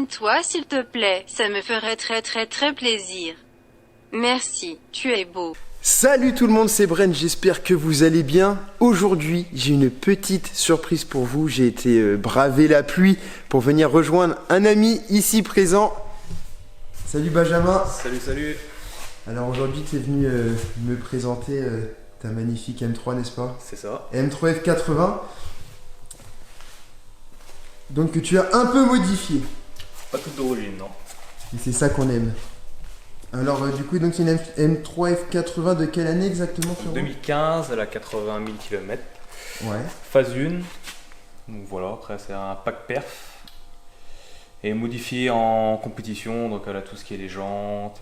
Abonne-toi s'il te plaît, ça me ferait très plaisir. Merci, tu es beau. Salut tout le monde, c'est Bren, j'espère que vous allez bien. Aujourd'hui, j'ai une petite surprise pour vous. J'ai été braver la pluie pour venir rejoindre un ami ici présent. Salut Benjamin. Salut. Alors aujourd'hui, tu es venu me présenter ta magnifique M3, n'est-ce pas? C'est ça. M3 F80. Donc que tu as un peu modifié. Pas toute d'origine, non. Et c'est ça qu'on aime. Alors du coup, donc c'est une M3 F80 de quelle année exactement, frérot? 2015, elle a 80 000 km. Ouais. Phase 1. Donc voilà, après c'est un pack perf. Et modifié en compétition, donc elle a tout ce qui est les jantes,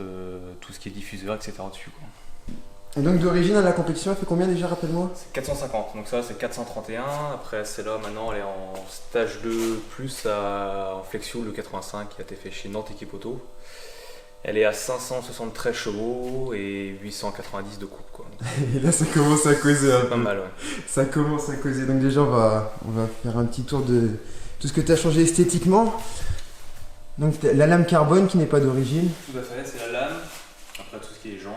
tout ce qui est diffuseur, etc. dessus, quoi. Et donc d'origine à la compétition, elle fait combien déjà, rappelle-moi? C'est 450, donc ça c'est 431. Après celle-là maintenant elle est en stage 2 plus en flexio le 85 qui a été fait chez Nantes Équipe Auto. Elle est à 573 chevaux et 890 de coupe, quoi. Et là ça commence à causer un peu. Pas mal, ouais. Ça commence à causer. Donc déjà on va faire un petit tour de tout ce que tu as changé esthétiquement. Donc la lame carbone qui n'est pas d'origine. Tout à fait, c'est la lame. Après tout ce qui est jantes.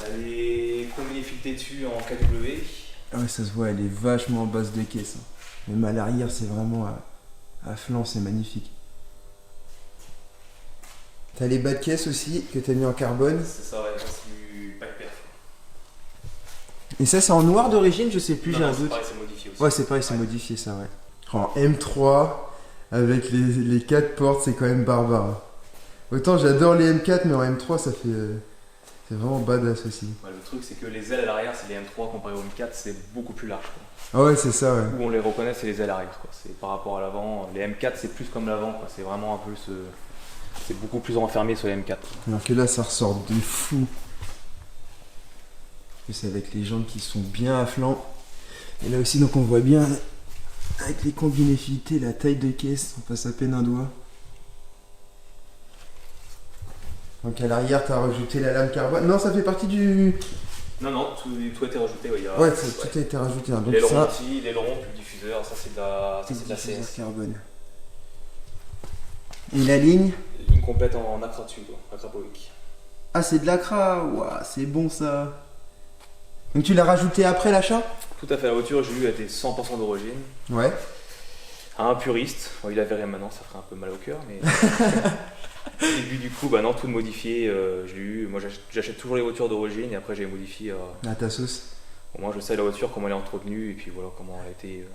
Elle a les combinés filetés dessus en KW. Ah ouais, ça se voit, elle est vachement en basse de caisse. Même à l'arrière, c'est vraiment à flanc, c'est magnifique. T'as les bas de caisse aussi que t'as mis en carbone. C'est ça, ouais, c'est du pack perf. Et ça, c'est en noir d'origine, je sais plus, j'ai un doute. C'est pareil, c'est modifié aussi. Ouais, c'est pareil, c'est modifié ça, ouais. En M3, avec les 4 portes, c'est quand même barbare. Autant j'adore les M4, mais en M3, ça fait. C'est vraiment badass aussi. Ouais, le truc, c'est que les ailes à l'arrière, c'est les M3 comparé aux M4, c'est beaucoup plus large, quoi. Ah ouais, c'est ça, ouais. Où on les reconnaît, c'est les ailes arrière, quoi. C'est par rapport à l'avant. Les M4, c'est plus comme l'avant, quoi. C'est vraiment un peu c'est beaucoup plus renfermé sur les M4. Alors que là, ça ressort de fou. C'est avec les jambes qui sont bien à flanc. Et là aussi, donc on voit bien, avec les combinés filetés, la taille de caisse, on passe à peine un doigt. Donc à l'arrière, tu as rajouté la lame carbone. Non, ça fait partie du... Non, tout a été rajouté. Ouais, Ouais, tout a été rajouté. Hein. Donc l'aileron ça... aussi, l'aileron, puis le diffuseur, ça c'est de la CS. Carbone. Et la ligne? Ligne complète en acra dessus, acra powick. Ah, c'est de l'acra. Ouah, c'est bon ça. Donc tu l'as rajouté après l'achat? Tout à fait, la voiture, j'ai eu, elle était 100% d'origine. Ouais. À un puriste, bon, il la verrait maintenant, ça ferait un peu mal au cœur, mais... Et puis du coup, bah non, tout modifié, j'ai eu... Moi j'achète toujours les voitures d'origine et après j'ai modifié... À ta sauce. Au moins je sais la voiture, comment elle est entretenue et puis voilà comment elle a été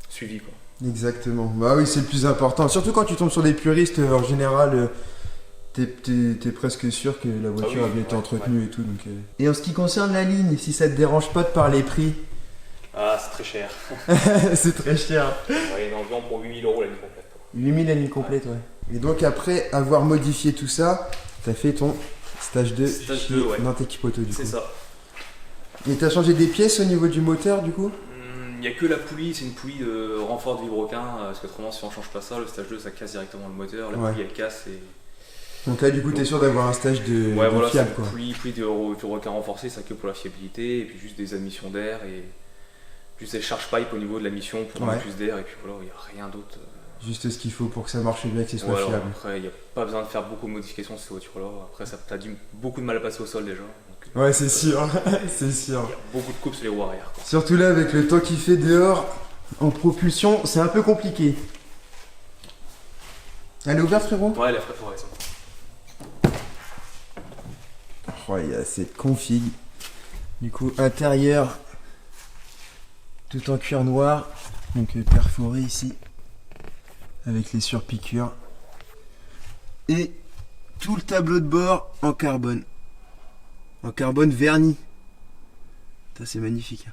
suivie, quoi. Exactement. Bah oui, c'est le plus important. Surtout quand tu tombes sur des puristes, en général, t'es presque sûr que la voiture a bien été entretenue et tout. Donc, Et en ce qui concerne la ligne, si ça te dérange pas de parler prix? Ah, c'est très cher. C'est très cher. Ouais, il est environ pour 8 000 € la ligne complète, quoi. 8000 la ligne complète, ouais. Et donc après avoir modifié tout ça, t'as fait ton stage 2 chez Nantes Équipe Auto, du coup. C'est ça. Et t'as changé des pièces au niveau du moteur, du coup? Il n'y a que la poulie, c'est une poulie de renfort de vibroquin, parce qu'autrement si on change pas ça, le stage 2 ça casse directement le moteur, la poulie elle casse et... Donc là du coup t'es sûr d'avoir un stage de voilà, fiable, c'est quoi. Poulie de vibroquin renforcé, ça que pour la fiabilité, et puis juste des admissions d'air, et juste des charge pipe au niveau de la mission pour donner plus d'air, et puis voilà, il n'y a rien d'autre. Juste ce qu'il faut pour que ça marche bien, que ce soit fiable. Après, il n'y a pas besoin de faire beaucoup de modifications sur ces voitures-là. Après, ça t'as dû beaucoup de mal à passer au sol déjà. Donc, ouais, c'est sûr, c'est sûr. Il y a beaucoup de coupes sur les roues arrière, quoi. Surtout là, avec le temps qu'il fait dehors, en propulsion, c'est un peu compliqué. Elle est ouverte, frérot? Ouais, elle est fraîche, ouais, c'est bon. Oh, il y a cette config. Du coup, intérieur, tout en cuir noir, donc perforé ici. Avec les surpiqûres. Et tout le tableau de bord en carbone. En carbone verni. Ça c'est magnifique.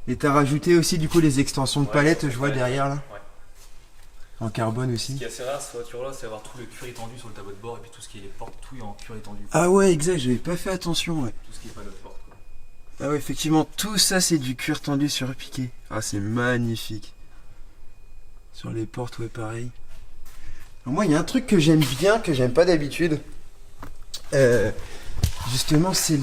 Et t'as rajouté aussi du coup les extensions de palette, je vois derrière là. Ouais. En carbone aussi. Ce qui est assez rare cette voiture-là, c'est avoir tout le cuir étendu sur le tableau de bord et puis tout ce qui est les portes, tout est en cuir étendu. Ah ouais, exact, j'avais pas fait attention, ouais. Tout ce qui est pas de porte, quoi. Ah ouais, effectivement, tout ça c'est du cuir tendu surpiqué. Ah, c'est magnifique. Sur les portes, ouais, pareil. Alors moi, il y a un truc que j'aime bien, que j'aime pas d'habitude. Justement, c'est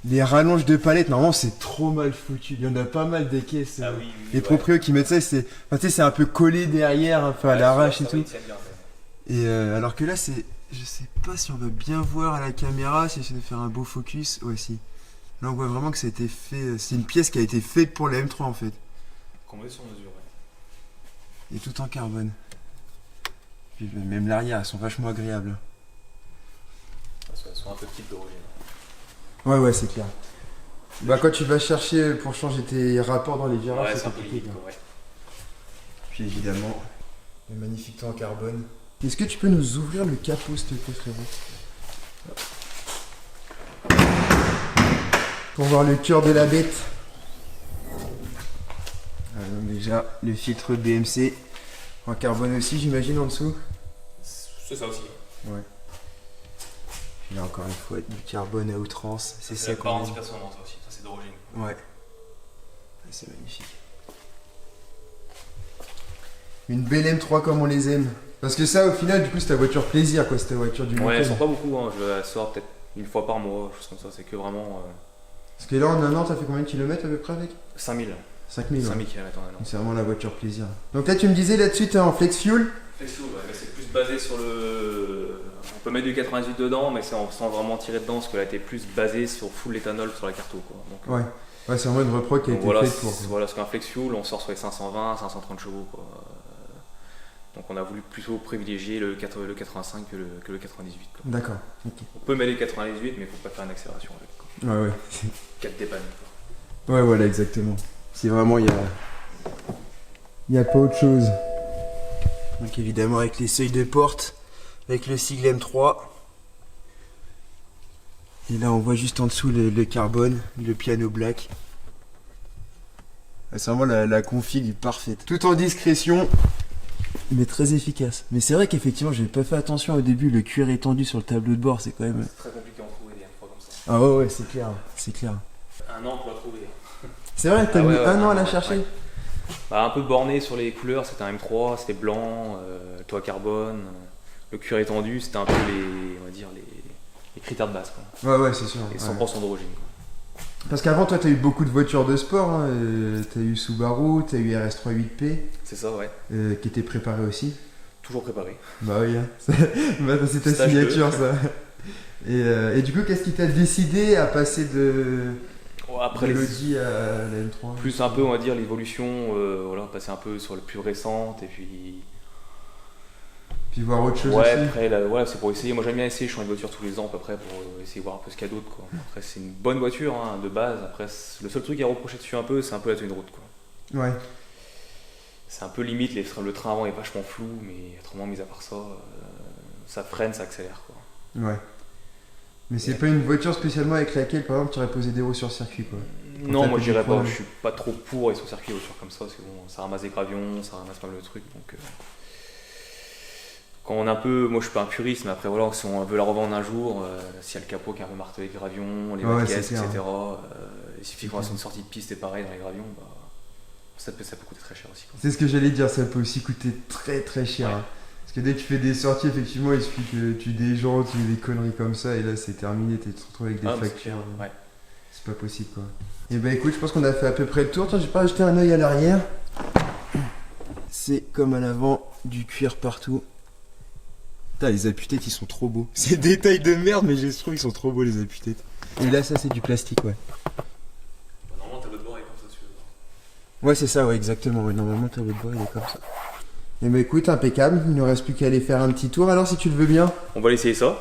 les rallonges de palettes. Normalement, c'est trop mal foutu. Il y en a pas mal des caisses. Ah oui, Les proprios qui mettent ça, c'est, enfin, tu sais, c'est un peu collé derrière, un peu à l'arrache et tout. Et alors que là, c'est, je sais pas si on va bien voir à la caméra, si j'essaie de faire un beau focus. Ouais, si. Là, on voit vraiment que ça a été fait. C'est une pièce qui a été faite pour la M3 en fait. Qu'on met sur mesure. Et tout en carbone. Puis même l'arrière, elles sont vachement agréables. Elles sont un peu petites d'origine. Ouais, c'est clair. Bah, quand tu vas chercher pour changer tes rapports dans les virages, Ouais, c'est compliqué. ouais. Puis évidemment, le magnifique toit en carbone. Est-ce que tu peux nous ouvrir le capot, s'il te plaît, frérot? Pour voir le cœur de la bête. Donc déjà, le filtre BMC en carbone aussi, j'imagine, en dessous. C'est ça aussi. Ouais. Puis là, encore une fois, du carbone à outrance. C'est ça la qu'on partie performance aussi, ça c'est d'origine. Ouais. C'est magnifique. Une belle M3 comme on les aime. Parce que ça, au final, du coup, c'est ta voiture plaisir, quoi. C'est ta voiture du Ouais, elles week-end. sont pas beaucoup, hein. Elle sort peut-être une fois par mois, chose comme ça. C'est que vraiment Parce que là, en un an, t'as fait combien de kilomètres à peu près avec 5000. 5000. 5000 km en un an. C'est vraiment la voiture plaisir. Donc là, tu me disais là-dessus, t'es en flex fuel. Flex fuel, ouais, mais c'est plus basé sur le. On peut mettre du 98 dedans, mais c'est sans vraiment tirer dedans, parce qu'elle a été plus basée sur full éthanol sur la carto, quoi. Donc, Ouais, c'est vraiment une repro qui a donc été voilà, faite pour. voilà, parce qu'un flex fuel, on sort sur les 520, 530 chevaux, quoi. Donc on a voulu plutôt privilégier le 85 que le 98. Quoi. D'accord. Ok. On peut mettre les 98, mais il faut pas faire une accélération avec. Quoi. Ouais. 4 dépannes. Ouais, voilà, exactement. C'est vraiment, il y a pas autre chose. Donc évidemment, avec les seuils de porte, avec le sigle M3. Et là, on voit juste en dessous le carbone, le piano black. C'est vraiment la config parfaite. Tout en discrétion, mais très efficace. Mais c'est vrai qu'effectivement, j'avais pas fait attention au début. Le cuir étendu sur le tableau de bord, c'est quand même. C'est très compliqué à en trouver des M3 comme ça. Ah ouais, c'est clair. C'est clair. Un an pour la trouver. C'est vrai, t'as mis un an à la chercher. Ouais. Bah, un peu borné sur les couleurs, c'était un M3, c'était blanc, toit carbone, le cuir étendu, c'était un peu on va dire les critères de base. Quoi. Ouais, c'est sûr. Et 100% d'origine. Parce qu'avant, toi, t'as eu beaucoup de voitures de sport. Hein. T'as eu Subaru, t'as eu RS38P. C'est ça, ouais. Qui était préparé aussi. Toujours préparé. Bah oui, hein. C'est ta Stage signature, 2. ça. Et du coup, qu'est-ce qui t'a décidé à passer de après l'Audi à la M3? Plus un peu, on va dire, l'évolution, voilà, passer un peu sur le plus récente et puis voir autre chose ouais, aussi. après, là, voilà, c'est pour essayer. Moi, j'aime bien essayer. Je change de voiture tous les ans à peu près pour essayer de voir un peu ce qu'il y a d'autre. Quoi. Après, c'est une bonne voiture hein, de base. Après, le seul truc à reprocher dessus un peu, c'est un peu la tenue de route. Quoi. Ouais. C'est un peu limite. Le train avant est vachement flou, mais autrement, mis à part ça, ça freine, ça accélère. Quoi. Ouais. Mais c'est pas une voiture spécialement avec laquelle, par exemple, tu aurais posé des roues sur circuit, quoi. Non, moi je dirais pas. Je suis pas trop pour les sous-circuits aux voitures comme ça, parce que bon, ça ramasse des gravions, ça ramasse pas mal de trucs. Donc, quand on est un peu, moi je suis pas un puriste, mais après voilà, si on veut la revendre un jour, s'il y a le capot qui est un peu martelé avec gravions, les bas de caisse, etc. Il suffit qu'on fasse une sortie de piste et pareil dans les gravions, bah, ça peut coûter très cher aussi. Quoi. C'est ce que j'allais dire, ça peut aussi coûter très très cher. Ouais. Hein. Parce que dès que tu fais des sorties, effectivement, il suffit que tu déjantes ou des conneries comme ça, et là c'est terminé, tu te retrouves avec des factures. Ouais. C'est pas possible quoi. Et bah écoute, je pense qu'on a fait à peu près le tour. Tiens, j'ai pas rajouté un œil à l'arrière. C'est comme à l'avant, du cuir partout. Putain, les appuis-têtes ils sont trop beaux. C'est des détails de merde, mais je trouve qu'ils sont trop beaux les appuis-têtes. Et là, ça c'est du plastique, ouais. Normalement, ta de bord est comme ça, tu veux. Ouais, c'est ça, ouais, exactement. Ouais, normalement, ta de bord il est comme ça. Et bah écoute, impeccable. Il ne reste plus qu'à aller faire un petit tour alors si tu le veux bien. On va essayer ça.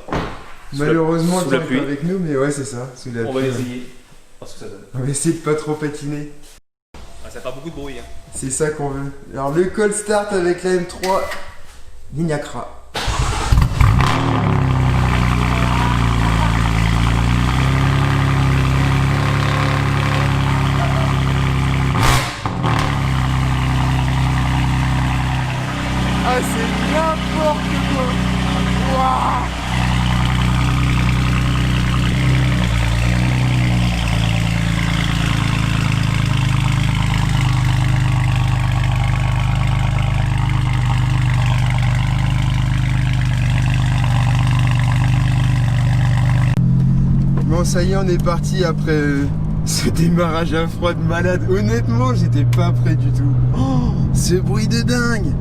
Malheureusement, sous tu la pluie. avec nous, mais ouais, c'est ça. Sous la On pluie, va essayer. Parce que ça donne. On va essayer de pas trop patiner. Ah, ça fait beaucoup de bruit. Hein. C'est ça qu'on veut. Alors le cold start avec la M3 Niagara. Ah, c'est n'importe quoi. Waouh. ça y est, on est parti après ce démarrage à froid de malade. Honnêtement, j'étais pas prêt du tout. Oh, ce bruit de dingue.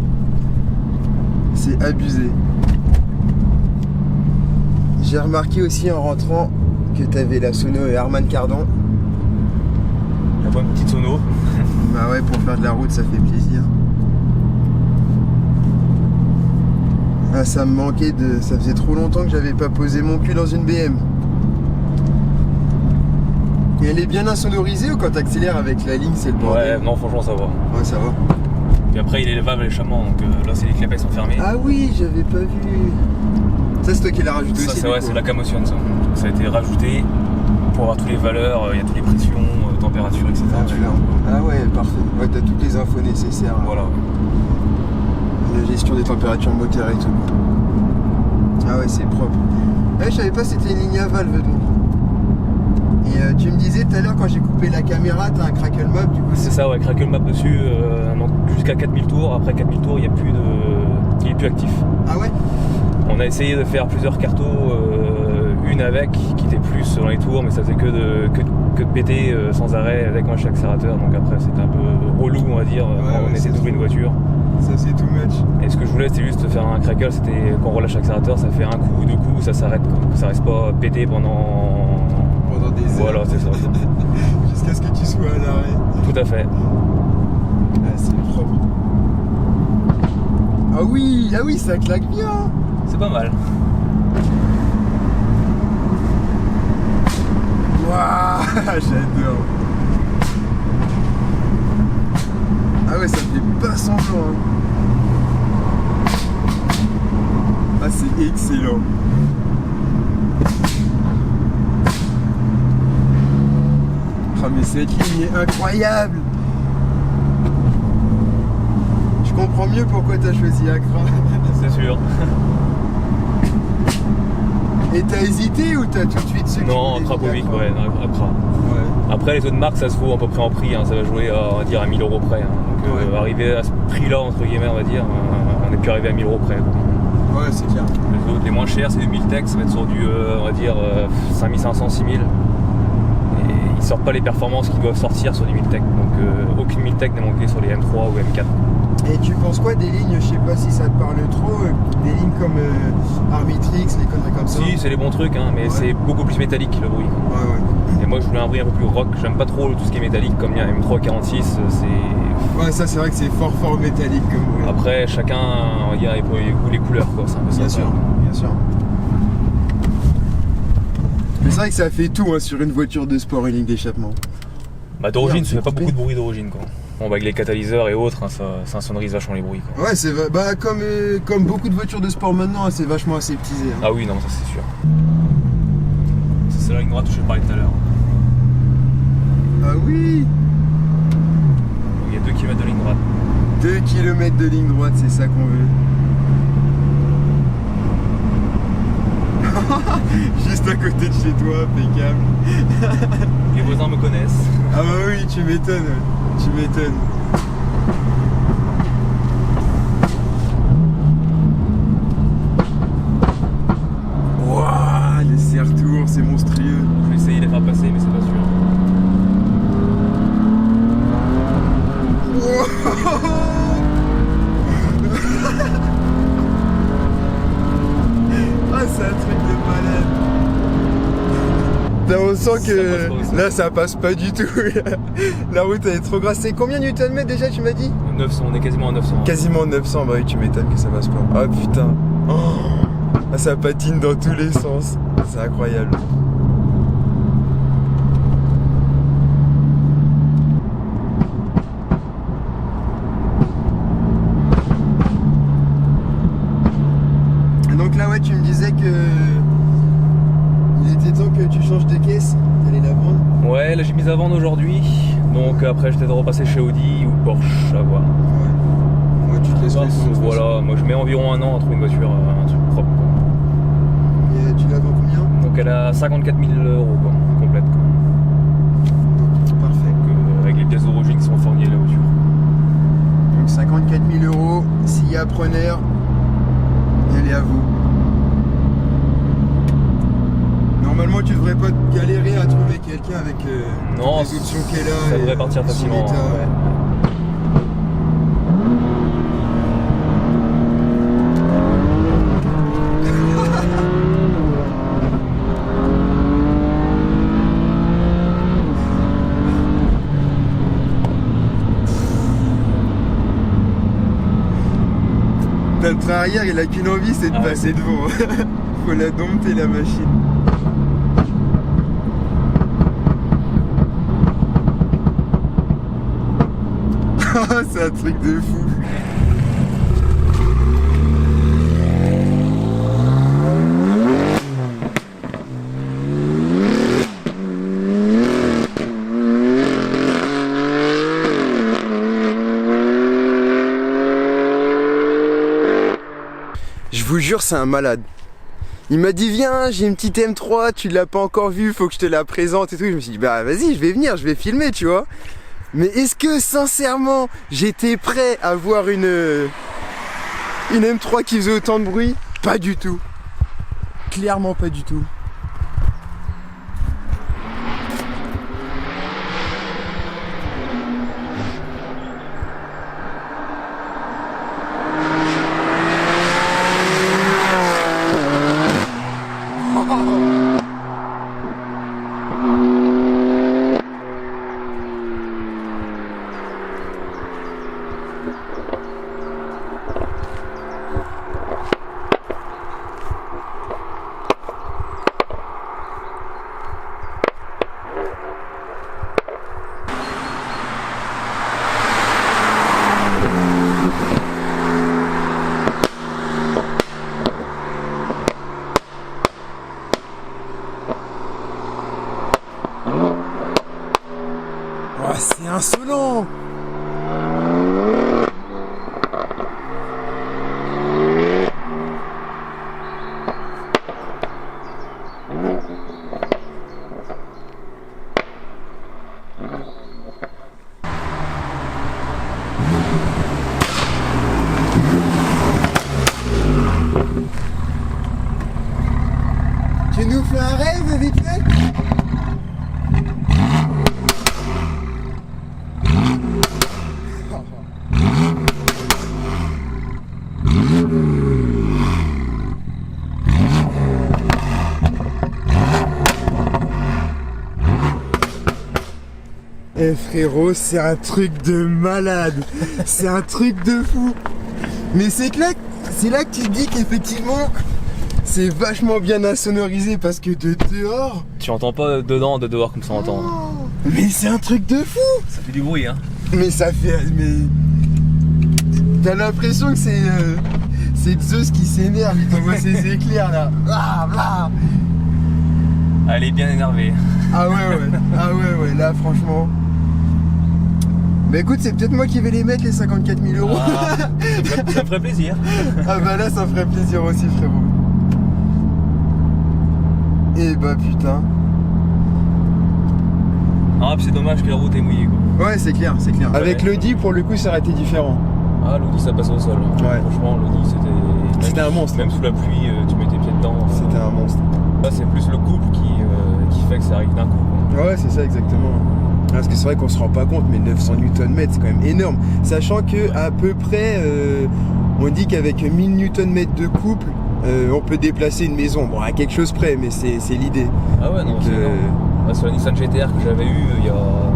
C'est abusé. J'ai remarqué aussi en rentrant que t'avais la sono Harman Kardon. La bonne petite sono. Bah ouais, pour faire de la route, ça fait plaisir. Ah, ça me manquait de... Ça faisait trop longtemps que j'avais pas posé mon cul dans une BM. Et elle est bien insonorisée ou quand t'accélères avec la ligne, c'est le bordel? Ouais, non, franchement, ça va. Ouais, ça va. Et après, il est élevable les chamans, donc là, c'est les clapettes sont fermées. Ah oui, j'avais pas vu. Ça, c'est toi qui l'as rajouté Ça, aussi. c'est ouais, c'est la Camotion, ça. Ça a été rajouté pour avoir toutes les valeurs, il y a toutes les pressions, températures, etc. Ah ouais, parfait. Ouais, t'as toutes les infos nécessaires. Voilà. La gestion des températures moteur et tout. Ah ouais, c'est propre. Ouais, je savais pas c'était une ligne à valve donc. Et tu me disais tout à l'heure quand j'ai coupé la caméra, t'as un crackle map du coup. C'est ça, ouais, crackle map dessus, donc jusqu'à 4000 tours. Après 4000 tours, il est plus actif. Ah ouais. On a essayé de faire plusieurs cartos, une avec, qui était plus dans les tours, mais ça faisait que de péter sans arrêt avec un accélérateur. Donc après, c'était un peu relou, on va dire, quand on essaie de doubler une voiture. Ça, c'est too much. Et ce que je voulais, c'était juste faire un crackle, c'était quand on relâche l'accélérateur, ça fait un coup, deux coups, ça s'arrête, que ça reste pas pété pendant des heures. Voilà, c'est ça. Jusqu'à ce que tu sois à l'arrêt. Tout à fait. Ah, c'est propre. Ah oui, ça claque bien. C'est pas mal. Waouh, j'adore. Ah ouais, ça fait pas semblant. Hein. Ah, c'est excellent. Ah, mais cette ligne est incroyable. Je comprends mieux pourquoi t'as choisi Accra. C'est sûr. Et t'as hésité ou t'as tout de suite su que Non, tu voulais Krapovic, Accra? ouais, Accra. Ouais. Après, les autres marques, ça se vaut à peu près en prix, hein. Ça va jouer à, on va dire, à 1000 € près. Hein. Donc, Ouais. arriver à ce prix-là, entre guillemets, on va dire, on n'est plus arrivé à 1000 € près. Quoi. Ouais, c'est clair. Les autres, les moins chers, c'est du Miltech, ça va être sur du, on va dire, 5500, 6000. Et ils sortent pas les performances qui doivent sortir sur du Miltech. Donc, aucune Miltech n'est manquée sur les M3 ou M4. Et tu penses quoi des lignes, je sais pas si ça te parle trop, des lignes comme Armitrix, les conneries comme ça? Si, c'est les bons trucs, hein, mais Ouais. c'est beaucoup plus métallique le bruit. Quoi. Ouais. Et moi, je voulais un bruit un peu plus rock. J'aime pas trop tout ce qui est métallique, comme il y a M3 46. Ouais, ça c'est vrai que c'est fort métallique comme bruit. Après, chacun, on va dire, il goût les couleurs, quoi. C'est un peu ça. Bien sûr, bien sûr. Mais c'est vrai que ça fait tout hein, sur une voiture de sport, une ligne d'échappement. Bah, d'origine, Merde, ça fait pas c'est beaucoup de bruit d'origine, quoi. Bon, bah, avec les catalyseurs et autres, hein, ça insonorise vachement les bruits, quoi. Ouais, bah, comme beaucoup de voitures de sport maintenant, hein, c'est vachement aseptisé. Hein. Ah oui, non, ça c'est sûr. C'est la ligne droite où je parlais tout à l'heure. Ah oui. Donc, il y a 2 km de ligne droite. 2 km de ligne droite, c'est ça qu'on veut. Juste à côté de chez toi, impeccable. Les voisins me connaissent. Ah bah oui, tu m'étonnes, tu m'étonnes. Wouah, les serre-tours, c'est monstrueux. Je vais essayer de les faire passer, mais c'est pas sûr. Ah, c'est un truc de malade. Là, on sent que là, ça passe pas du tout. La route, elle est trop grasse. C'est combien Nm déjà, tu m'as dit? 900, on est quasiment à 900. Quasiment 900, bah oui, tu m'étonnes que ça passe pas. Ah putain. Oh, ah, ça patine dans tous les sens. C'est incroyable. Donc là, ouais, tu me disais que il était temps que tu changes de caisse. T'allais la vendre? Ouais, là j'ai mis à vendre aujourd'hui. Donc après, je vais peut-être repasser chez Audi ou Porsche, à voir. Ouais. Ouais, tu te laisses les Voilà, moi je mets environ un an à trouver une voiture, un truc propre. Quoi. Et tu la vends combien? Donc elle a 54 000 € quoi, complète. Quoi. Parfait. Donc, avec les pièces d'origine qui sont fournies à la voiture. Donc 54 000 €. S'il y a preneur, elle est à vous. normalement tu devrais pas galérer à trouver quelqu'un avec Non, les options qu'elle a. ça et devrait partir son facilement. état. Ouais. Le train arrière, il a qu'une envie, c'est de passer devant. Faut la dompter la machine. C'est un truc de fou. Je vous jure, c'est un malade. Il m'a dit viens, j'ai une petite M3, tu l'as pas encore vue, faut que je te la présente et tout. Je me suis dit bah vas-y, je vais venir, je vais filmer, tu vois. Mais est-ce que sincèrement j'étais prêt à voir une M3 qui faisait autant de bruit? Pas du tout. Clairement pas du tout. Oh, c'est insolent! Tu nous fais un rêve vite fait? Eh frérot, c'est un truc de malade. C'est un truc de fou. Mais c'est là que tu te dis qu'effectivement c'est vachement bien insonorisé parce que de dehors. Tu entends pas dedans de dehors comme ça on entend. Oh, mais c'est un truc de fou. Ça fait du bruit hein. Mais ça fait. Mais. T'as l'impression que c'est Zeus qui s'énerve, il t'envoie ses éclairs là. Blah, blah. Elle est bien énervée. Ah ouais. Ah ouais, là franchement. Bah écoute, c'est peut-être moi qui vais les mettre les 54 000 euros. Ah, ça me ferait plaisir. Ah bah là ça ferait plaisir aussi frérot. Et bah putain. Ah puis c'est dommage que la route est mouillée quoi. Ouais c'est clair. Ouais. Avec l'Audi pour le coup ça aurait été différent. Ah l'Audi ça passe au sol. Ouais. Franchement l'Audi C'était un monstre. Même sous la pluie tu mettais pied dedans. C'était un monstre. Là c'est plus le couple qui fait que ça arrive d'un coup. Quoi. Ouais c'est ça exactement. Parce que c'est vrai qu'on se rend pas compte, mais 900 Nm c'est quand même énorme. Sachant que à peu près, on dit qu'avec 1000 Nm de couple, on peut déplacer une maison. Bon, à quelque chose près, mais c'est l'idée. Ah ouais, non, c'est énorme. Sur la Nissan GTR que j'avais eu il y a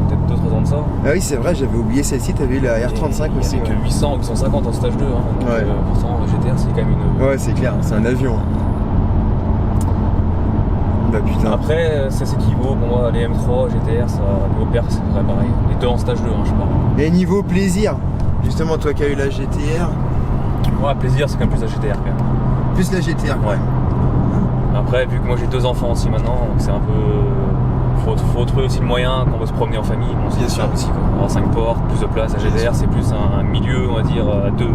peut-être 2-3 ans de ça. Ah oui, c'est vrai, j'avais oublié celle-ci, t'avais eu la R35 aussi. Il y avait que 800 ou 850 en stage 2. Hein, donc, ouais. Pourtant, le GTR c'est quand même une. Ouais, c'est clair, c'est un avion. Bah putain. Après, ça s'équivaut pour moi, les M3, GTR, ça, niveau perf, c'est vrai pareil. Les deux en stage 2, hein, je parle. Et niveau plaisir, justement, toi qui as eu la GTR. Ouais, plaisir, c'est quand même plus la GTR quand même. Plus la GTR, ouais. Après, vu que moi j'ai 2 enfants aussi maintenant, donc c'est un peu. Faut trouver aussi le moyen quand on veut se promener en famille. Bon, c'est sûr aussi, quoi. Avoir 5 portes, plus de place. La GTR, c'est plus un milieu, on va dire, à 2.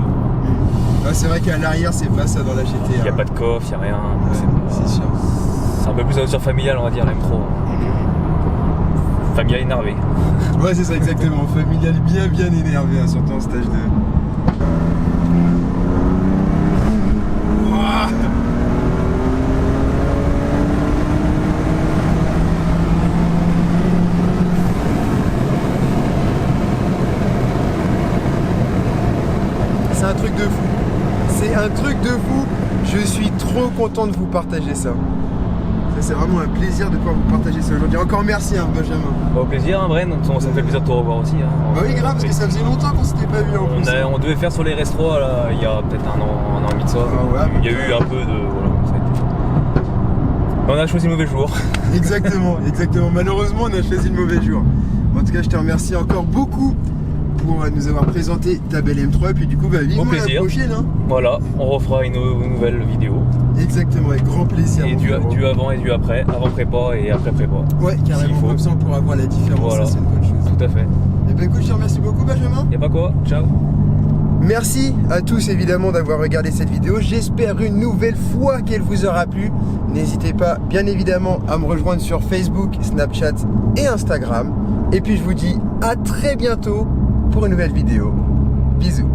Ah, c'est vrai qu'à l'arrière, c'est pas ça dans la GTR. Il n'y a pas de coffre, il n'y a rien. Ouais, c'est sûr. C'est un peu plus la voiture familiale, on va dire, la M3. Familiale énervée. Ouais, c'est ça, exactement. Familiale bien énervée, hein, surtout en stage 2. trop content de vous partager ça. Ça, c'est vraiment un plaisir de pouvoir vous partager ça aujourd'hui. Encore merci, hein, Benjamin. Au plaisir, hein, Bren. Ça me fait plaisir de te revoir aussi. Hein. Bah oui, grave, parce que ça faisait longtemps qu'on s'était pas vu en plus. On devait faire sur les restos là, il y a peut-être un an et demi de ça. Ah ouais, il y a eu un peu de. Voilà, ça a été... On a choisi le mauvais jour. Exactement, exactement. Malheureusement, on a choisi le mauvais jour. En tout cas, je te remercie encore beaucoup pour nous avoir présenté ta belle M3. Et puis du coup, bah, vivement la prochaine. Hein. Voilà, on refera une nouvelle vidéo. Exactement, avec grand plaisir. Et du avant et du après, avant prépa et après prépa. Ouais, carrément, comme ça on pourra voir la différence, voilà. Ça c'est une bonne chose. Tout à fait. Et ben écoute, je te remercie beaucoup Benjamin. Y'a pas quoi, ciao. Merci à tous évidemment d'avoir regardé cette vidéo. J'espère une nouvelle fois qu'elle vous aura plu. N'hésitez pas bien évidemment à me rejoindre sur Facebook, Snapchat et Instagram. Et puis je vous dis à très bientôt pour une nouvelle vidéo. Bisous.